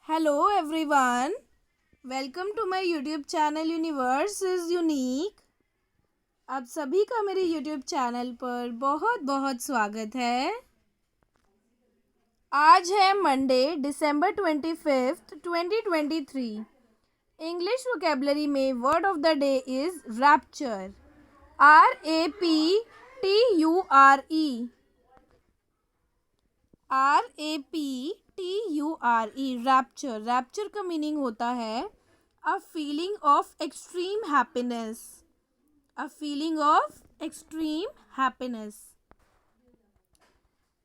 Hello everyone, welcome to my YouTube channel universe is unique. आप सभी का मेरे YouTube चैनल पर बहुत बहुत स्वागत है। आज है मंडे दिसंबर 25, 2023। इंग्लिश वोकेबलरी में word of the day is rapture. RAPTURE। Rapture. Rapture का मीनिंग होता है a feeling of extreme happiness. A feeling of extreme happiness,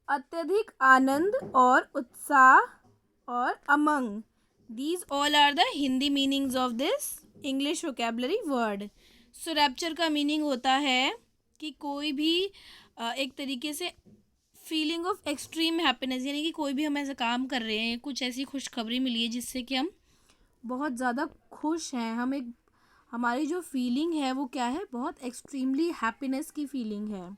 अत्यधिक आनंद और उत्साह और अमंग। These all are the Hindi meanings of this English vocabulary word. So rapture का मीनिंग होता है कि कोई भी एक तरीके से फीलिंग ऑफ एक्सट्रीम हैप्पीनेस, यानी कि कोई भी हम ऐसा काम कर रहे हैं, कुछ ऐसी खुशखबरी मिली है जिससे कि हम बहुत ज़्यादा खुश हैं। हमारी जो फीलिंग है वो क्या है, बहुत एक्सट्रीमली हैप्पीनेस की फीलिंग है।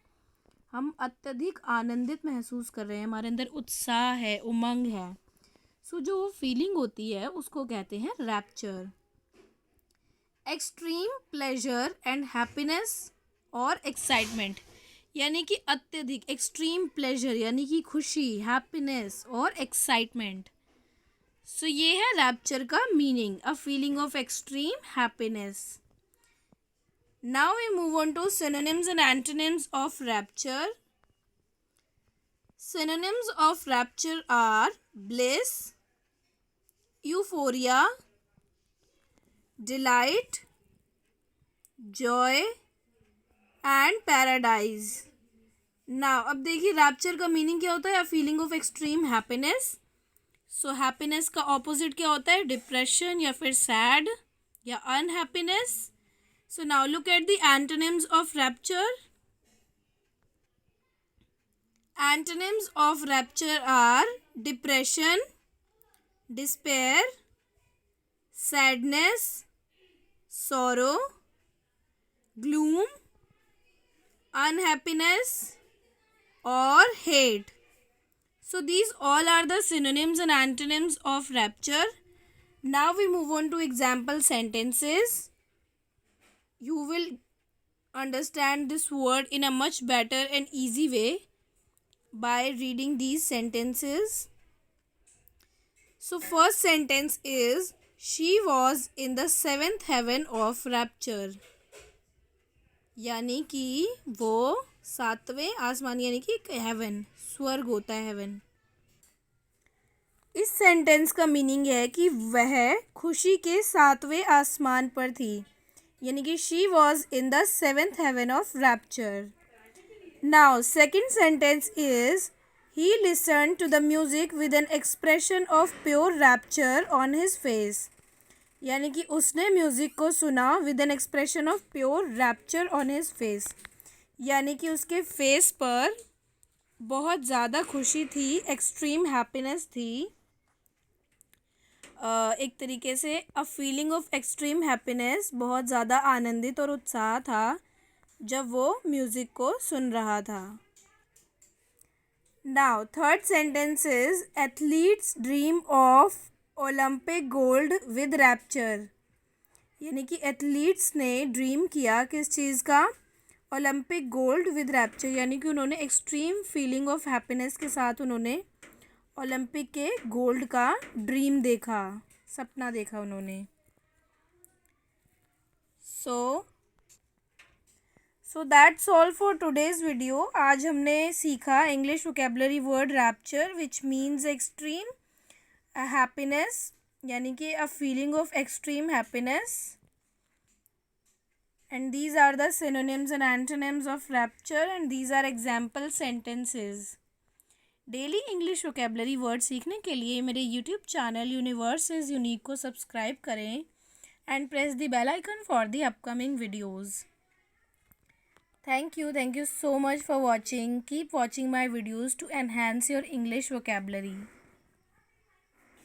हम अत्यधिक आनंदित महसूस कर रहे हैं, हमारे अंदर उत्साह है, उमंग है। सो जो वो फीलिंग होती है उसको कहते हैं rapture. Extreme pleasure and happiness और एक्साइटमेंट, यानी कि अत्यधिक एक्सट्रीम प्लेजर यानी कि खुशी, हैप्पीनेस और एक्साइटमेंट। सो ये है रैप्चर का meaning, a feeling of extreme happiness. Now we move on to synonyms and antonyms of rapture. Synonyms of rapture are bliss, euphoria, delight, joy and paradise. Now अब देखिए rapture का meaning क्या होता है, a feeling of extreme happiness. So happiness का opposite क्या होता है, डिप्रेशन या फिर सैड या unhappiness. So now look at the antonyms of rapture. Antonyms of rapture are depression, despair, sadness, sorrow, gloom, unhappiness or hate. So these all are the synonyms and antonyms of rapture. Now we move on to example sentences. You will understand this word in a much better and easy way by reading these sentences. So first sentence is, she was in the seventh heaven of rapture, यानी कि वो सातवें आसमान, यानी कि haven, स्वर्ग होता है हेवन। इस सेंटेंस का मीनिंग है कि वह खुशी के सातवें आसमान पर थी, यानी कि she was in the seventh heaven of rapture. Now second sentence is, he listened to the music with an expression of pure rapture on his face, यानी कि उसने म्यूज़िक को सुना with an expression of pure rapture on his face, यानी कि उसके face पर बहुत ज़्यादा खुशी थी, एक्सट्रीम हैप्पीनेस थी। एक तरीके से अ फीलिंग ऑफ एक्सट्रीम हैप्पीनेस, बहुत ज़्यादा आनंदित और उत्साह था जब वो म्यूज़िक को सुन रहा था। Now third sentence is, athletes dream of Olympic gold with rapture, यानी कि एथलीट्स ने ड्रीम किया किस चीज़ का, ओलंपिक गोल्ड विद रैप्चर, यानी कि उन्होंने एक्सट्रीम फीलिंग ऑफ हैप्पीनेस के साथ उन्होंने ओलंपिक के गोल्ड का ड्रीम देखा, सपना देखा उन्होंने। So that's all for today's video. आज हमने सीखा English vocabulary word rapture which means extreme happiness, यानी कि a feeling of extreme happiness. And these are the synonyms and antonyms of rapture and these are example sentences. Daily English vocabulary word सीखने के लिए मेरे YouTube channel Universe is Unique को subscribe करें and press the bell icon for the upcoming videos. Thank you so much for watching. Keep watching my videos to enhance your English vocabulary.